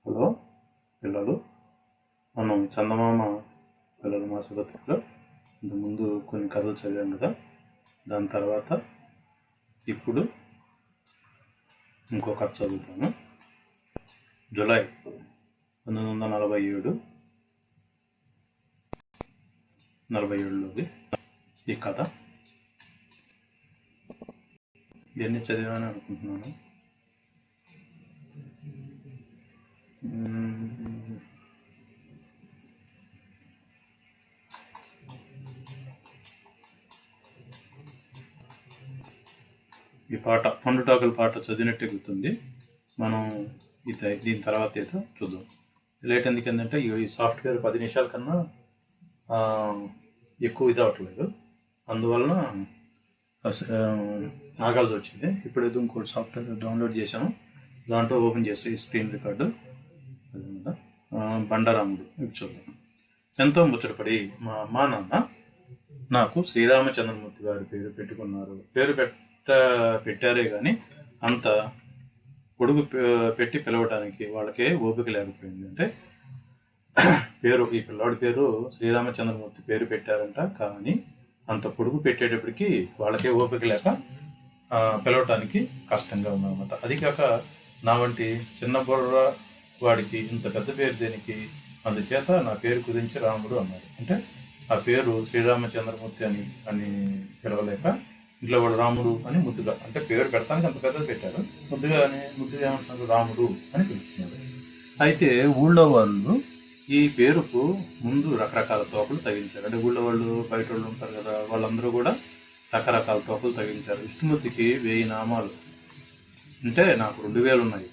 Hello పిల్లలు, మనం చందమామ పిల్లల మాసపత్రికలో ఇంతకుముందు కొన్ని కథలు చదివాం కదా. దాని తర్వాత ఇప్పుడు ఇంకో కథ చదువుతాను. జూలై 1947లోది ఈ కథ. ఇవన్నీ చదివామని అనుకుంటున్నాను. ఈ పాట పండుటాకుల పాట చదివినట్టే గుర్తుంది. మనం దీని తర్వాత అయితే చూద్దాం. లేట్ ఎందుకంటే ఈ సాఫ్ట్వేర్ 10 నిమిషాల కన్నా ఎక్కువ ఇది అవ్వట్లేదు, అందువలన ఆగాల్సి వచ్చింది. ఇప్పుడు ఏదో ఇంకోటి సాఫ్ట్వేర్ డౌన్లోడ్ చేశాను, దాంట్లో ఓపెన్ చేసి స్క్రీన్ రికార్డు అదనమాట. బండరాముడు ఇది చూద్దాం. ఎంతో ముచ్చటపడి మా అమ్మా నాన్న నాకు శ్రీరామచంద్రమూర్తి గారి పేరు పెట్టుకున్నారు. పేరు పెట్టారే కానీ అంత పొడుగు పెట్టి పిలవడానికి వాళ్ళకే ఓపిక లేకపోయింది. అంటే పేరు, ఈ పిల్లాడి పేరు శ్రీరామచంద్రమూర్తి పేరు పెట్టారంట, కానీ అంత పొడుగు పెట్టేటప్పటికి వాళ్ళకే ఓపిక లేక పిలవటానికి కష్టంగా ఉందన్నమాట. అది కాక నా వంటి చిన్న బుర్ర వాడికి ఇంత పెద్ద పేరు దేనికి, అందుచేత నా పేరు కుదించి రాముడు అన్నారు. అంటే ఆ పేరు శ్రీరామచంద్రమూర్తి అని పిలవలేక ఇంట్లో వాడు రాముడు అని ముద్దుగా, అంటే పేరు పెడతానికి అంత పెద్దది పెట్టారు, ముద్దుగా ఏమంటున్నారు రాముడు అని పిలుస్తున్నారు. అయితే ఊళ్ళో వాళ్ళు ఈ పేరుకు ముందు రకరకాల తోకలు తగిలించారు. అంటే ఊళ్ళో వాళ్ళు బయట వాళ్ళు ఉంటారు కదా, వాళ్ళందరూ కూడా రకరకాల తోకలు తగిలించారు. విష్ణుమూర్తికి 1000 నామాలు, అంటే నాకు 2000 ఉన్నాయి.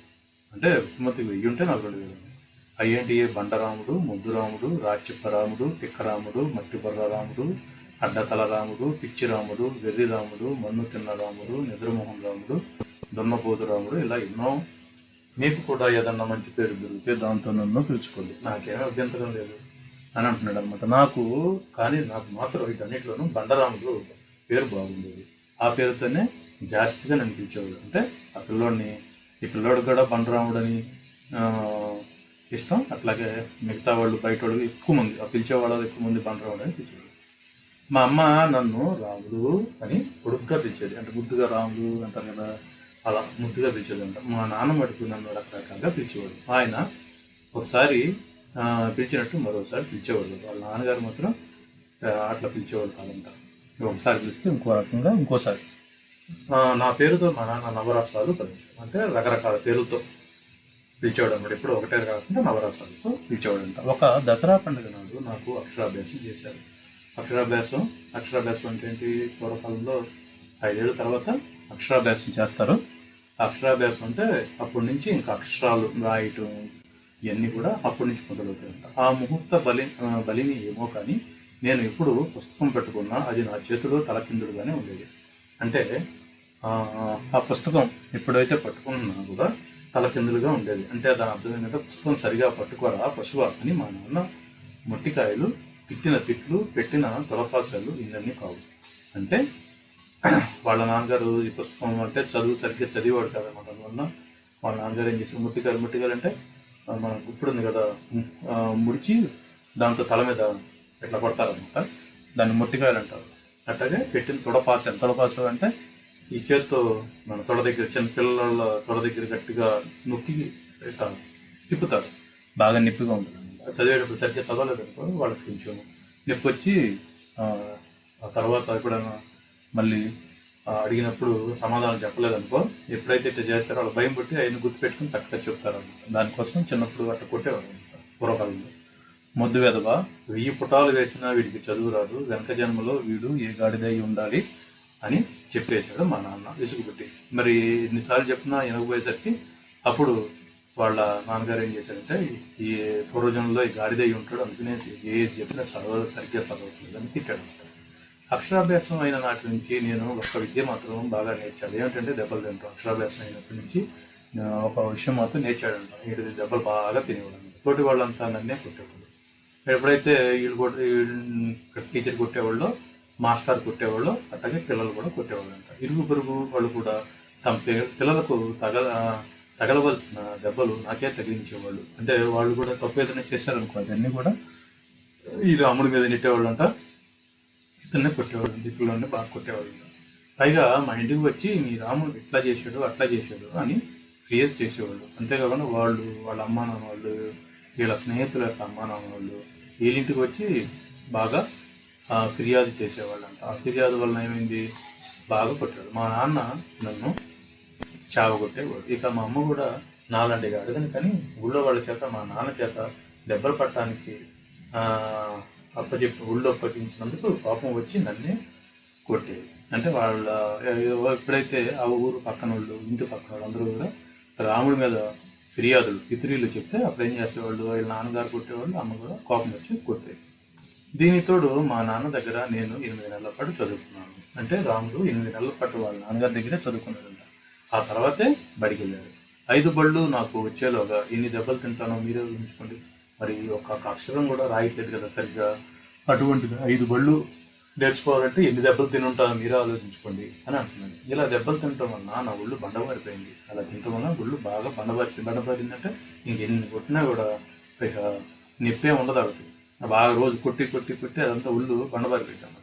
అంటే విష్ణుమూర్తికి 1000 ఉంటే నాకు 2000 ఉన్నాయి. అయ్యేంటి? బండరాముడు, ముద్దురాముడు, రాచిప్పరాముడు, తిక్కరాముడు, మట్టిబొర్ర రాముడు, అడ్డతల రాముడు, పిచ్చి రాముడు, వెర్రి రాముడు, మన్ను తిన్న రాముడు, నిద్రమోహన్ రాముడు, దున్నపోతు రాముడు, ఇలా ఎన్నో. మీకు కూడా ఏదన్నా మంచి పేరు దొరికితే దాంతో నన్ను పిలుచుకోండి, నాకేమీ అభ్యంతరం లేదు అని అంటున్నాడు అనమాట. నాకు మాత్రం వీటన్నిటిలోనూ బండరాముడు పేరు బాగుండేది. ఆ పేరుతోనే జాస్తిగా నన్ను పిలిచేవాడు. అంటే ఆ పిల్లోడిని, ఈ పిల్లోడికి కూడా బండరాముడు అని ఇష్టం. అట్లాగే మిగతా వాళ్ళు బయట వాళ్ళు ఎక్కువ మంది, ఆ పిలిచేవాళ్ళు ఎక్కువ మంది బండరాముడు అని పిలిచేవాడు. మా అమ్మ నన్ను రాముడు అని పొడుగ్గా పిలిచేది, అంటే ముద్దుగా రాముడు అంటారు కదా, అలా ముద్దుగా పిలిచేది అంట. మా నాన్న మటుకు నన్ను రకరకాలుగా పిలిచేవాడు. ఆయన ఒకసారి పిలిచినట్టు మరోసారి పిలిచేవాడు. వాళ్ళ నాన్నగారు మాత్రం అట్లా పిలిచేవాడు కాదంట. ఒకసారి పిలిస్తే ఇంకో రకంగా ఇంకోసారి. నా పేరుతో మా నాన్న నవరసాలు పలిచాడు, అంటే రకరకాల పేర్లతో పిలిచేవాడు అన్నమాట. ఇప్పుడు ఒకటే కాకుండా నవరసాలతో పిలిచేవాడంట. ఒక దసరా పండుగ నాడు నాకు అక్షరాభ్యాసం చేశారు. అక్షరాభ్యాసం అంటే ఏంటి? పూర్వకాలంలో 5 ఏళ్ళ తర్వాత అక్షరాభ్యాసం చేస్తారు. అక్షరాభ్యాసం అంటే అప్పటి నుంచి ఇంకా అక్షరాలు రాయటం ఇవన్నీ కూడా అప్పటి నుంచి మొదలవుతాయంట. ఆ ముహూర్త బలిని ఏమో కానీ నేను ఎప్పుడు పుస్తకం పెట్టుకున్నా అది నా చేతిలో తలకిందులుగానే ఉండేది. అంటే ఆ పుస్తకం ఎప్పుడైతే పట్టుకున్నా కూడా తలకిందులుగా ఉండేది. అంటే దాని అర్థం ఏంటంటే పుస్తకం సరిగా పట్టుకోరా పశువా అని మా నాన్న మొట్టికాయలు, తిట్టిన తిట్లు, పెట్టిన తొలపాసాలు ఇవన్నీ కావు. అంటే వాళ్ళ నాన్నగారు ఈ పుస్తకం అంటే చదువు సరిగ్గా చదివాడు కదన్నమాట. అందువల్ల వాళ్ళ నాన్నగారు ఏం చేసి ముట్టికాయలు అంటే మన గుప్పుడు ఉంది కదా, ముడిచి దాంతో తల మీద ఇట్లా కొడతారనమాట, దాన్ని ముట్టికాయలు అంటారు. అట్లాగే పెట్టిన తొడపాసాలు అంటే ఈ చేత్తో మన తొడ దగ్గర, చిన్న పిల్లల తొడ దగ్గర గట్టిగా నొక్కి ఇట్లా తిప్పుతారు, బాగా నొప్పిగా ఉంటుంది. చదివేటప్పుడు సరిగ్గా చదవలేదనుకో వాళ్ళకి కొంచెం నొప్పి వచ్చి ఆ తర్వాత ఎప్పుడైనా మళ్ళీ అడిగినప్పుడు సమాధానం చెప్పలేదనుకో, ఎప్పుడైతే ఇట్లా చేస్తారో వాళ్ళు భయం పుట్టి ఆయన గుర్తుపెట్టుకుని చక్కగా చెప్తారు అనమాట. దానికోసం చిన్నప్పుడు అట్లా కొట్టేవాడు అనమాట పూర్వకాలంలో. మొద్దు వెధవ, 1000 పుటాలు వేసినా వీడికి చదువు రాదు, వెనక జన్మలో వీడు ఏ గాడిదై ఉండాలి అని చెప్పేశాడు మా నాన్న విసుగుపెట్టి. మరి ఎన్నిసార్లు చెప్పినా వినకపోయేసరికి అప్పుడు వాళ్ళ నాన్నగారు ఏం చేశారంటే, ఈ పూర్వజన్మలో ఈ గాడిదై ఉంటాడు, అందుకనే ఏది చెప్పినా సరిగ్గా చదవట్లేదు అని తిట్టాడు అనమాట. అక్షరాభ్యాసం అయిన నాటి నుంచి నేను ఒక విద్య మాత్రం బాగా నేర్చాను. ఏమిటంటే దెబ్బలు తింటాం. అక్షరాభ్యాసం అయినప్పటి నుంచి ఒక విషయం మాత్రం నేర్చాడంట. వీడి దెబ్బలు బాగా తినేవాడు. తోటి వాళ్ళంతా నన్నే కొట్టేవాళ్ళు. ఎప్పుడైతే టీచర్ కొట్టేవాళ్ళు, మాస్టర్ కొట్టేవాళ్ళు, అట్లాగే పిల్లలు కూడా కొట్టేవాళ్ళు అంట. ఇరుగు పొరుగు వాళ్ళు కూడా తమ పిల్లలకు తగలవలసిన దెబ్బలు నాకే తగిలించేవాళ్ళు. అంటే వాళ్ళు కూడా తప్పు ఏదైనా చేశారనుకో అదన్నీ కూడా ఈ రాముడి మీద నెట్టేవాళ్ళు అంట, ఇతన్నే కొట్టేవాళ్ళు, దిక్కులోనే బాగా కొట్టేవాళ్ళు. పైగా మా ఇంటికి వచ్చి మీ రాముడు ఇట్లా చేశాడు అట్లా చేశాడు అని క్రియేట్ చేసేవాళ్ళు. అంతేకాకుండా వాళ్ళ అమ్మా నాన్న వాళ్ళు, వీళ్ళ స్నేహితుల యొక్క అమ్మా నాన్న వాళ్ళు వీళ్ళింటికి వచ్చి బాగా ఫిర్యాదు చేసేవాళ్ళంట. ఆ ఫిర్యాదు వలన ఏమైంది, బాగా కొట్టాడు. మా నాన్న నన్ను చావగొట్టేవాడు. ఇక మా అమ్మ కూడా నాలాంటిగా అడగని కానీ ఊళ్ళో వాళ్ళ చేత, మా నాన్న చేత దెబ్బలు పట్టడానికి ఊళ్ళో అప్పగించినందుకు పాపం వచ్చి నన్నే కొట్టేది. అంటే వాళ్ళ ఎప్పుడైతే ఆ ఊరు పక్కన వాళ్ళు, ఇంటి పక్కన వాళ్ళు అందరూ కూడా రాముడి మీద ఫిర్యాదులు పితృలు చెప్తే అప్పుడు ఏం చేసేవాళ్ళు, వీళ్ళ నాన్నగారు కొట్టేవాళ్ళు, అమ్మ కూడా కోపం వచ్చి కొట్టేది. దీనితోడు మా నాన్న దగ్గర నేను 8 నెలల పాటు చదువుకున్నాను. అంటే రాముడు 8 నెలల పాటు వాళ్ళ నాన్నగారి దగ్గరే చదువుకున్నాడంట. ఆ తర్వాతే బడికి వెళ్ళాడు. 5 బళ్ళు నాకు వచ్చేలోగా ఎన్ని దెబ్బలు తింటానో మీరే ఊహించుకోండి. మరి ఒక్క అక్షరం కూడా రాయట్లేదు కదా సరిగ్గా. అటువంటిది 5 బళ్ళు నేర్చుకోవాలంటే ఎన్ని దెబ్బలు తినుంటానో మీరే ఆలోచించుకోండి అని అంటున్నాను. ఇలా దెబ్బలు తినటం వల్ల నా ఒళ్ళు బండబారిపోయింది. అలా తినటం వల్ల ఒళ్ళు బాగా బండబారిందంటే ఇంకెన్ని కొట్టినా కూడా ఇక నొప్పే ఉండదు. ఆవిడకి బాగా రోజు కొట్టి అదంతా ఒళ్ళు బండబారిపోయింది అన్నమాట.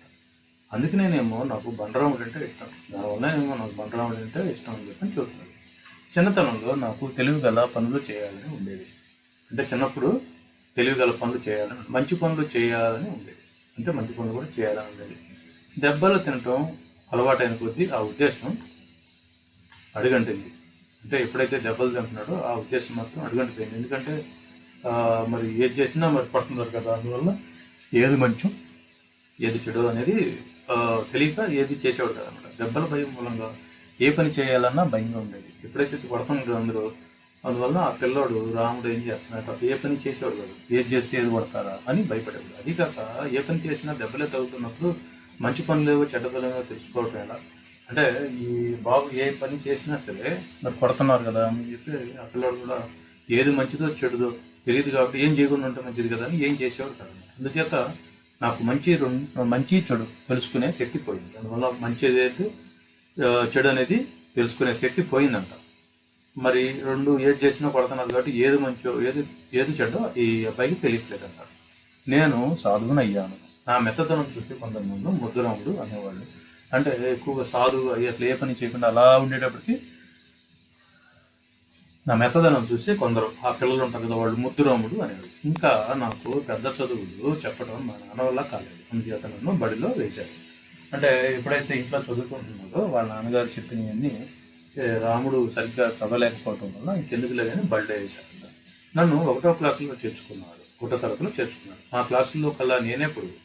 అందుకనేనేమో నాకు బండరాముడు అంటే ఇష్టం. దానివల్ల ఏమో నాకు బండరాముడు అంటే ఇష్టం అని చెప్పని చూస్తున్నాను. చిన్నతనంలో నాకు తెలివిగల పనులు చేయాలని ఉండేది. అంటే చిన్నప్పుడు తెలివిగల పనులు చేయాలని, మంచి పనులు చేయాలని ఉండేది. అంటే మంచి పనులు కూడా చేయాలని ఉండేది. దెబ్బలు తినటం అలవాటైన కొద్దీ ఆ ఉద్దేశం అడుగంటింది. అంటే ఎప్పుడైతే దెబ్బలు తింటున్నాడో ఆ ఉద్దేశం మాత్రం అడుగంటిపోయింది. ఎందుకంటే మరి ఏది చేసినా మరి పడుతున్నారు కదా, అందువల్ల ఏది మంచం ఏది చెడు అనేది తెలియక ఏది చేసేవాడు కదా అనమాట. దెబ్బల భయం మూలంగా ఏ పని చేయాలన్నా భయంగా ఉండేది. ఎప్పుడైతే పడుతున్నారు అందరూ, అందువల్ల ఆ పిల్లోడు రాముడు ఏం చేస్తున్నాడు, ఏ పని చేసేవాడు కాదు, ఏది చేస్తే ఏది పడతారా అని భయపడేవాడు. అది కాక ఏ పని చేసినా దెబ్బలే తగ్గుతున్నప్పుడు మంచి పనులేవో చెడ్డ పనులేవో తెలుసుకోవటం ఎలా. అంటే ఈ బాబు ఏ పని చేసినా సరే మరి కొడుతున్నారు కదా అని చెప్పి ఆ పిల్లోడు కూడా ఏది మంచిదో చెడుదో తెలియదు కాబట్టి ఏం చేయకుండా ఉంటే మంచిది కదా అని ఏం చేసేవాడు కదా. అందుచేత నాకు మంచి చెడు తెలుసుకునే శక్తి పోయింది. అందువల్ల మంచి ఏదైతే చెడు అనేది తెలుసుకునే శక్తి పోయిందంట. మరి రెండు ఏది చేసినా కొడుతున్నారు కాబట్టి ఏది మంచో ఏది చెడ్డో ఈ అబ్బాయికి తెలియట్లేదంట. నేను సాధువుని అయ్యాను. నా మెత్తదనం చూసి కొంతమంది ముద్దురాముడు అనేవాళ్ళు. అంటే ఎక్కువగా సాధువు అట్లా ఏ పని చేయకుండా అలా ఉండేటప్పటికి నా మెత్తదనం చూసి కొందరు ఆ పిల్లలు ఉంటారు కదా వాళ్ళు ముద్దురాముడు అనేవాడు. ఇంకా నాకు పెద్ద చదువులు చెప్పడం మా నాన్న వల్ల కాలేదు. అందుచేత నన్ను బడిలో వేశారు. అంటే ఎప్పుడైతే ఇంట్లో చదువుకుంటున్నాడో వాళ్ళ నాన్నగారు చెప్పినవన్నీ రాముడు సరిగ్గా చదవలేకపోవటం వల్ల ఇంకెందుకులే కానీ బడిలో వేశారు. నన్ను 1వ క్లాసులో చేర్చుకున్నాడు. 1వ తరగతిలో చేర్చుకున్నాడు. మా క్లాసుల్లో కల్లా నేనే పొడుగు.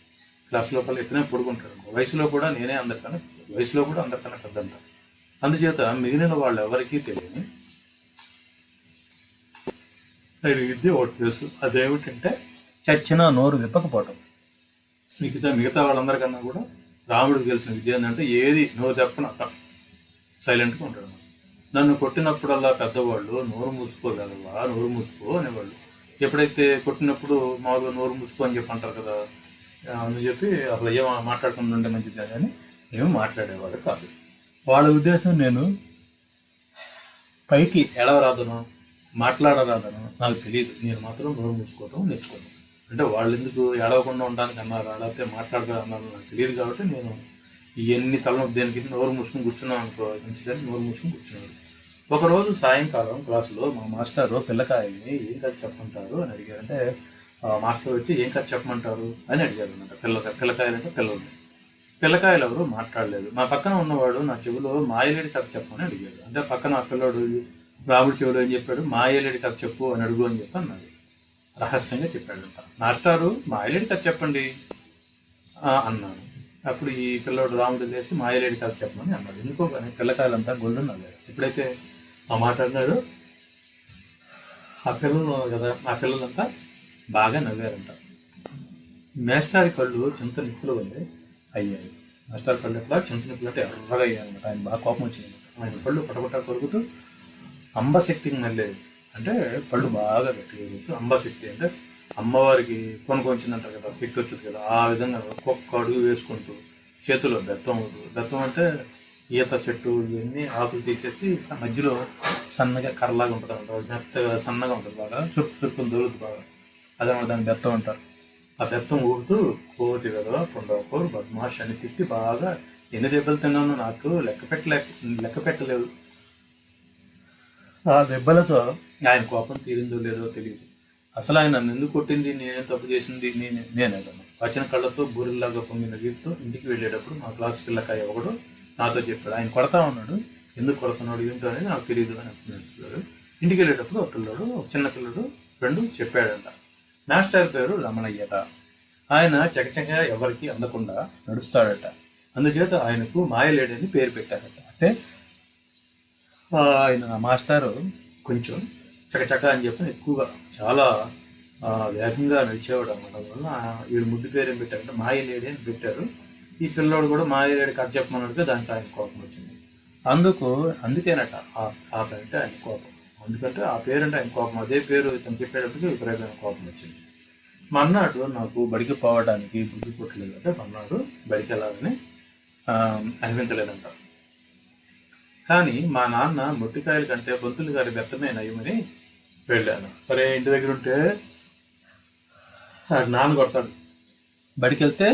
క్లాసులో కల్లా ఎక్కడనే పొడుగుంటాడు. వయసులో కూడా అందరికన్నా పెద్దంట. అందుచేత మిగిలిన వాళ్ళు ఎవరికీ తెలియని విద్య ఒకటి తెలుసు. అదేమిటంటే చచ్చిన నోరు విప్పకపోవటం. మిగతా వాళ్ళందరికన్నా కూడా రాముడికి తెలిసిన విద్య ఏంటంటే ఏది నోరు తెప్పన సైలెంట్గా ఉంటాడు. నన్ను కొట్టినప్పుడల్లా పెద్దవాళ్ళు నోరు మూసుకోగలవా, నోరు మూసుకో అనేవాళ్ళు. ఎప్పుడైతే కొట్టినప్పుడు మామూలుగా నోరు మూసుకో అని చెప్పి అంటారు కదా అని చెప్పి అసలు ఏం మాట్లాడకుండా ఉంటే మంచిది కానీ ఏమి మాట్లాడేవాడు కాదు. వాళ్ళ ఉద్దేశం నేను పైకి ఎడవరాదను మాట్లాడరాదను నాకు తెలియదు, నేను మాత్రం నోరు మూసుకోవటం నేర్చుకోను. అంటే వాళ్ళు ఎందుకు ఏడవకుండా ఉండడానికి అన్నారు, లేకపోతే మాట్లాడరా అన్నారు నాకు తెలియదు. కాబట్టి నేను ఇవన్నీ తలనొప్పి దేనికి నోరు మూసుకుని కూర్చున్నాను అనుకో, మంచిదని నోరు మూసుకుని కూర్చున్నాడు. ఒకరోజు సాయంకాలం క్లాసులో మా మాస్టారు పిల్లకాయల్ని ఏం కథ చెప్పమంటారు అని అడిగారు. అంటే మాస్టర్ వచ్చి ఏం కథ చెప్పమంటారు అని అడిగారు అనమాట. పిల్లకాయలంటే పిల్లకాయలు ఎవరు మాట్లాడలేదు. మా పక్కన ఉన్నవాడు నా చెవిలో మాయలేడి కథ చెప్పమని అడిగాడు. అంటే పక్కన ఆ పిల్లడు రాముడి చెవిలో ఏం చెప్పాడు, మాయలేడి కథ చెప్పు అని అడుగు అని చెప్పి అన్నాడు. రహస్యంగా చెప్పాడంట. మాస్టారు మాయలేడి కథ చెప్పండి అన్నాను. అప్పుడు ఈ పిల్లడు రాముడు లేసి మాయలేడి కథ చెప్పమని అన్నాడు. ఎందుకో కానీ పిల్లకాయలంతా గొల్లు నవ్వారు. ఎప్పుడైతే ఆ మాట్లాడినాడో ఆ పిల్లలంతా బాగా నవ్వారంట. మేస్టారి కళ్ళు చింత నిప్పులు వల్లే అయ్యాయి. మేస్టారి కళ్ళు ఎట్లా చింత నిప్పులు అంటే ఎర్రగా అయ్యాయన్నమాట. ఆయన బాగా కోపం వచ్చింది. ఆయన కళ్ళు పటపట కొరుకుతూ అంబశక్తికి మళ్ళీ అంటే కళ్ళు బాగా గట్టిగా అంబశక్తి అంటే అమ్మవారికి కొనుకొచ్చిందంటారు కదా, శక్తి వచ్చింది కదా, ఆ విధంగా ఒక్కొక్క అడుగు వేసుకుంటూ చేతిలో బెత్తం అంటే ఈత చెట్టు ఇవన్నీ ఆకులు తీసేసి మధ్యలో సన్నగా కర్రలాగా ఉంటుంది అనమాట, మెత్తగా సన్నగా ఉంటుంది, బాగా చుట్టు చుట్టుకుని దొరుకుతుంది బాగా. అదనమాట దాన్ని బెత్తం అంటారు. ఆ బెత్తం ఊపుతూ కోతి కదా పొండవకూరు బద్మాష్ అని తిట్టి బాగా ఎన్ని దెబ్బలు తిన్నాను నాకు లెక్క పెట్టలేదు. ఆ దెబ్బలతో ఆయన కోపం తీరిందో లేదో తెలియదు. అసలు ఆయన నన్ను ఎందుకు కొట్టింది, నేనేం తప్పు చేసింది, నేనే కదా. వచ్చిన కళ్ళతో బూరెల్లాగా పొంగిన వీటితో ఇంటికి వెళ్ళేటప్పుడు మా క్లాస్ పిల్లకాయ ఒకడు నాతో చెప్పాడు, ఆయన కొడతా ఉన్నాడు, ఎందుకు కొడుతున్నాడు ఏంటో అనేది నాకు తెలియదు అని అంటున్నాడు. ఇంటికి వెళ్ళేటప్పుడు ఒక పిల్లడు, ఒక చిన్న పిల్లడు ఫ్రెండ్ చెప్పాడంట, మాస్టర్ పేరు రమణయ్యట, ఆయన చకచక ఎవరికి అందకుండా నడుస్తాడట, అందుచేత ఆయనకు మాయలేడని పేరు పెట్టారట. అంటే ఆయన మాస్టారు కొంచెం చకచక అని చెప్పి ఎక్కువగా చాలా వేగంగా నడిచేవాడు అనమాట. వల్ల వీడు ముద్దు పేరు ఏం పెట్టారంటే మాయలేడి అని పెట్టారు. ఈ పిల్లోడు కూడా మాయలేడి కథ చెప్పమన్నట్టుగా దానికి ఆయన కోపం వచ్చింది. అందుకేనట ఆ పేరంటే ఆయన కోపం, ఎందుకంటే ఆ పేరంటే ఆయన కోపం, అదే పేరు ఇతను చెప్పేటప్పటికి విపరీతమైన కోపం వచ్చింది. మర్నాడు నాకు బడికి పోవడానికి బుద్ధి పుట్టలేదు అంటే మర్నాడు బడికి వెళ్ళాలని అనిపించలేదంట. కానీ మా నాన్న మొట్టికాయల కంటే బొంతులు గారి బెత్తమే నయమని వెళ్ళాను. సరే ఇంటి దగ్గర ఉంటే నాన్న కొడతాడు, బడికి వెళ్తే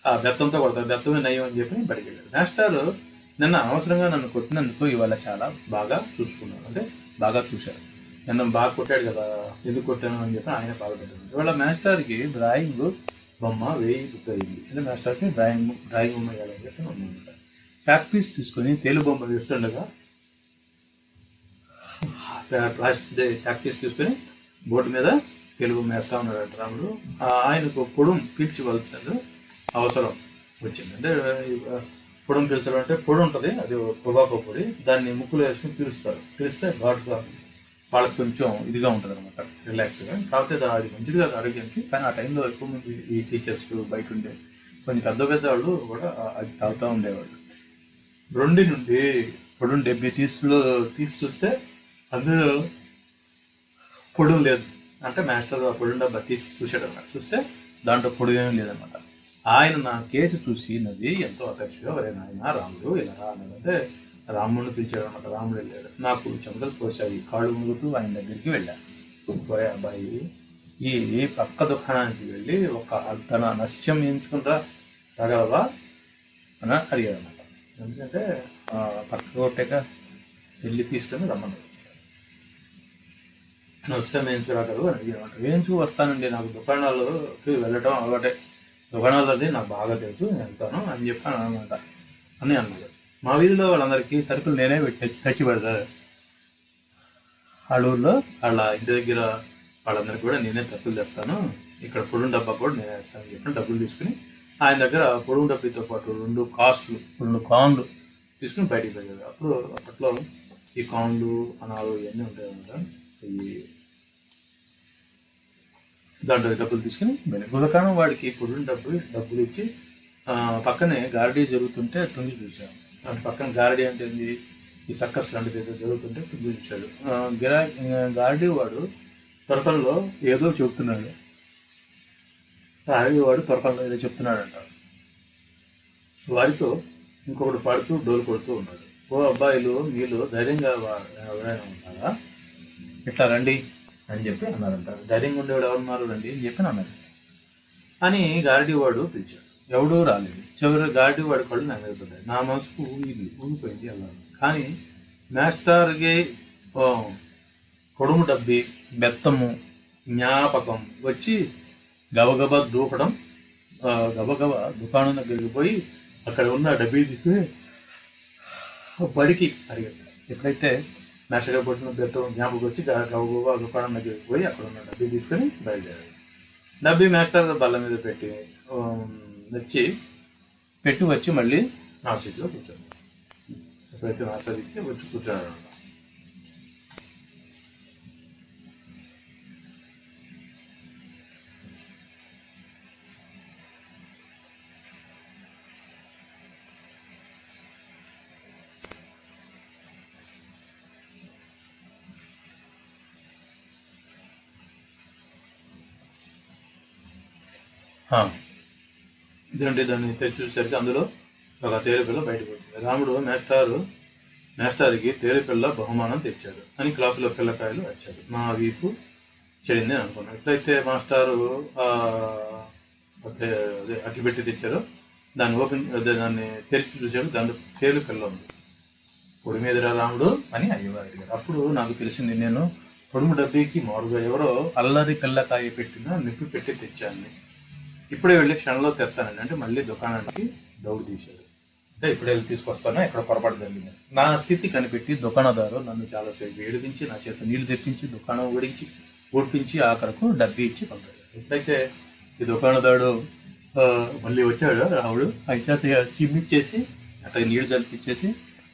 ఆ బెత్తంతో కొడతాడు, బెత్తమే నయం అని చెప్పి బడికి వెళ్ళాడు. మాస్టారు నిన్న అనవసరంగా నన్ను కొట్టినందుకు ఇవాళ చాలా బాగా చూసుకున్నాడు, అంటే బాగా చూశారు. నిన్న బాగా కొట్టాడు కదా, ఎందుకు కొట్టాను అని చెప్పి ఆయన బాధపడ్డాడు. ఇవాళ మాస్టర్కి డ్రాయింగ్ బొమ్మ వేయి బుద్ధి అయింది, అంటే మాస్టర్కి డ్రాయింగ్ బొమ్మ వేయాలని చెప్పి ఉన్నాను. చాక్ పీస్ తీసుకొని తేలు బొమ్మ వేస్తుండగా చాక్ పీస్ తీసుకొని బోర్డు మీద తేలు బొమ్మ వేస్తా ఉన్నాడు రాముడు. ఆయనకు పొడుం పీల్చివలసిన అవసరం వచ్చింది. అంటే పొడుం పీల్చడం అంటే పొడి ఉంటుంది, అది పొగాకు పొడి, దాన్ని ముక్కులో వేసుకుని పీలిస్తే ఘాటుగా వాళ్ళకి కొంచెం ఇదిగా ఉంటుంది అనమాట, రిలాక్స్గా. కాకపోతే అది మంచిది కాదు ఆరోగ్యానికి. కానీ ఆ టైంలో ఎక్కువ మంది ఈ టీచర్స్ బయట ఉండే కొన్ని పెద్ద వాళ్ళు కూడా అది తాగుతూ ఉండేవాళ్ళు. 2 నుండి పొడుం 70 తీసి చూస్తే అందులో పొడుం లేదు. అంటే మాస్టర్ ఆ పొడుం డబ్బా తీసి చూసాడు అనమాట. చూస్తే దాంట్లో పొడి ఏమీ లేదనమాట. ఆయన నా కేసు చూసి నవ్వి ఎంతో అపేక్షగా ఆయన రాముడు ఇలా అన్నదంటే రాముడిని పిలిచాడు అనమాట. రాముడు వెళ్ళాడు, నాకు చెమటలు పోసాయి, కాళ్ళు మునుగుతూ ఆయన దగ్గరికి వెళ్ళాను. పోయే అబ్బాయి ఈ పక్క దుకాణానికి వెళ్ళి ఒక తన నస్యం ఎంచుకుంటా తగలవా అని అడిగాడు అనమాట. ఎందుకంటే పక్క కొట్టాక వెళ్ళి తీసుకొని రమ్మన్నాడు. నస్యం వేయించుకురాగలవు అని అడిగాడు. వేయించుకు వస్తానండి, నాకు దుకాణాల్లోకి వెళ్ళటం అలవాటే, దుకాణాలది నాకు బాగా తెలుసు, నేను వెళ్తాను అని చెప్పాను అనమాట అని అన్నాడు. మా వీధిలో వాళ్ళందరికీ సరుకులు నేనే తెచ్చి పెడతాను, వాళ్ళ ఊళ్ళో వాళ్ళ ఇంటి దగ్గర వాళ్ళందరికీ కూడా నేనే తక్కువ తెస్తాను, ఇక్కడ పొడుం డబ్బా కూడా నేనే వేస్తాను అని చెప్పి డబ్బులు తీసుకుని ఆయన దగ్గర పొడుం డబ్బుతో పాటు 2 కాన్లు తీసుకుని బయటికి వెళ్ళాడు. అప్పట్లో ఈ కాన్లు అనాలు ఇవన్నీ ఉంటాయి అన్నమాట. ఈ దాంట్లో డబ్బులు తీసుకుని వెళ్ళాడు. దుకాణం వాడికి పొడుం డబ్బులు ఇచ్చి పక్కనే గారడీ జరుగుతుంటే తొంగి చూశాను. అంటే పక్కన గారడీ అంటే ఈ సర్కస్ లాంటిది ఏదో జరుగుతుంటే తొంగి చూశాడు. గారడీ వాడు తొరకల్లో ఏదో చెప్తున్నాడు, వాడు తొరకల్లో ఏదో చెప్తున్నాడంట. వాడితో ఇంకొకటి పాడుతూ డోలు కొడుతూ ఉన్నాడు. ఓ అబ్బాయిలు మీలో ధైర్యంగా ఎవరైనా ఉంటారా, ఇట్లా రండి అని చెప్పి అన్నారంట. ధైర్యంగా ఉండేవాడు ఎవరున్నారు రండి అని చెప్పి అన్నారు అని గారడీ వాడు పిలిచాడు. ఎవడూ రాలేదు. చివరి గాడి వాడి కళ్ళు నా మీద పడ్డాయి. నా మనసుకు ఊగిపోయింది వెళ్ళాలి. కానీ మాస్టర్కి పొడుము డబ్బి బెత్తము జ్ఞాపకం వచ్చి గబగబా దూకడం, గబగబా దుకాణం దగ్గరికి పోయి అక్కడ ఉన్న డబ్బీ తీసుకుని బడికి పరిగెత్తాడు. ఎప్పుడైతే మాస్టర్ పట్టిన బెత్తం జ్ఞాపకం వచ్చి గబగబా దుకాణం దగ్గరికి పోయి అక్కడ ఉన్న డబ్బీ తీసుకుని బయలుదేరాడు. డబ్బీ మాస్టర్ బల్ల మీద పెట్టి వచ్చి మళ్ళీ నా సీట్లో కూర్చోండి. ఎప్పుడైతే మాస్టర్ ఇచ్చి వచ్చి కూర్చోాడు. ఇదంటే దాన్ని తెచ్చి చూసేసరికి అందులో ఒక తేలిపిల్ల బయటకు వచ్చింది. రాముడు మేస్టార్కి తేలిపిల్ల బహుమానం తెచ్చాడు అని క్లాసులో పిల్లకాయలు వచ్చారు. నా వీపు చెడింది అని అనుకున్నాను. ఎప్పుడైతే మాస్టారు అదే అట్టిపెట్టి తెచ్చారో దాన్ని తెరిచి చూశాడు. దాంట్లో తేలిపిల్ల ఉంది. పొడి మీదరా రాముడు అని అయ్యవారు అడిగారు. అప్పుడు నాకు తెలిసింది, నేను పొడుము డబ్బీకి మారుగా ఎవరో అల్లరి పిల్లకాయ పెట్టిన నిప్పి పెట్టి తెచ్చాను. ఇప్పుడే వెళ్ళి క్షణంలో తెస్తానండి అంటే మళ్ళీ దుకాణానికి దౌడు తీశాడు. అంటే ఇప్పుడే వెళ్ళి తీసుకొస్తాను, ఎక్కడ పొరపాటు జరిగింది. నా స్థితి కనిపెట్టి దుకాణదారు నన్ను చాలాసేపు ఏడిపించి నా చేత నీళ్లు తెప్పించి దుకాణం ఓడిపించి ఆఖరకు డబ్బీ ఇచ్చి పంపాడు. ఎప్పుడైతే ఈ దుకాణదారుడు మళ్ళీ వచ్చాడు రాముడు, అయితే చిమ్మిచ్చేసి అట్లా నీళ్లు జలిపించేసి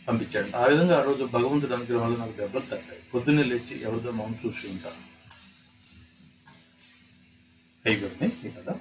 పంపించాడు. ఆ విధంగా ఆ రోజు భగవంతుడి అనుగ్రహం వల్ల నాకు దెబ్బలు తగ్గాయి. పొద్దున్నే లేచి ఎవరిదో మొహం చూసి ఉంటాను. అయిపోయింది ఈ కదా.